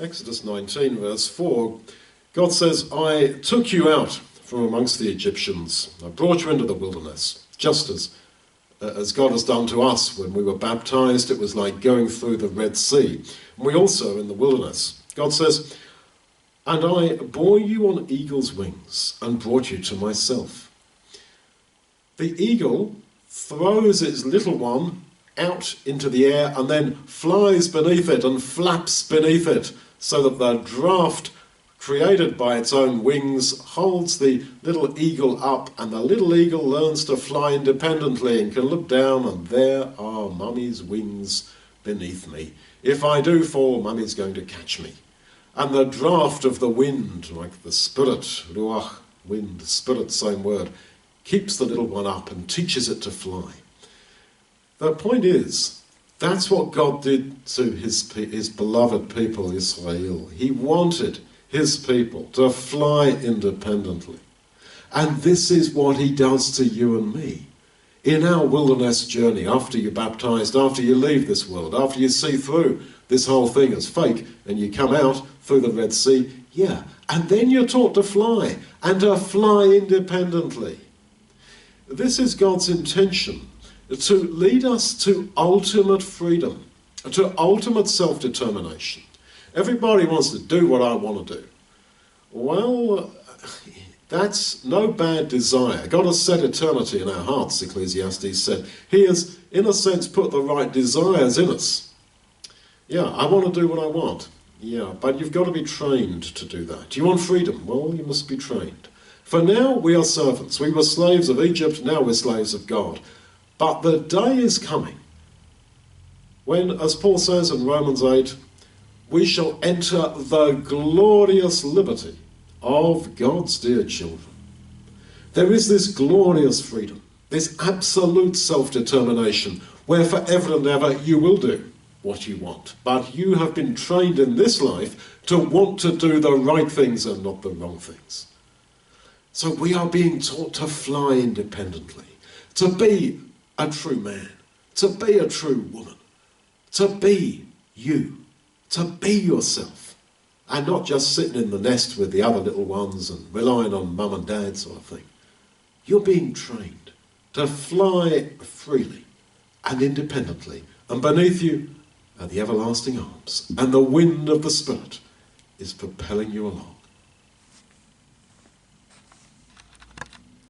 Exodus 19, verse 4, God says, I took you out from amongst the Egyptians. I brought you into the wilderness, just as God has done to us when we were baptized. It was like going through the Red Sea. And we also in the wilderness. God says, and I bore you on eagle's wings and brought you to myself. The eagle throws its little one out into the air and then flies beneath it and flaps beneath it so that the draft created by its own wings holds the little eagle up, and the little eagle learns to fly independently and can look down, and there are Mummy's wings beneath me. If I do fall, Mummy's going to catch me. And the draft of the wind, like the spirit, ruach, wind, spirit, same word, keeps the little one up and teaches it to fly. The point is, that's what God did to his beloved people, Israel. He wanted his people to fly independently. And this is what he does to you and me. In our wilderness journey, after you're baptized, after you leave this world, after you see through this whole thing as fake, and you come out through the Red Sea, yeah, and then you're taught to fly, and to fly independently. This is God's intention, to lead us to ultimate freedom, to ultimate self-determination. Everybody wants to do what I want to do. Well, that's no bad desire. God has set eternity in our hearts, Ecclesiastes said. He has, in a sense, put the right desires in us. Yeah, I want to do what I want. Yeah, but you've got to be trained to do that. Do you want freedom? Well, you must be trained. For now, we are servants. We were slaves of Egypt, now we're slaves of God. But the day is coming when, as Paul says in Romans 8, we shall enter the glorious liberty of God's dear children. There is this glorious freedom, this absolute self-determination, where forever and ever you will do what you want. But you have been trained in this life to want to do the right things and not the wrong things. So we are being taught to fly independently, to be a true man, to be a true woman, to be you, to be yourself, and not just sitting in the nest with the other little ones and relying on mum and dad sort of thing. You're being trained to fly freely and independently, and beneath you are the everlasting arms, and the wind of the Spirit is propelling you along.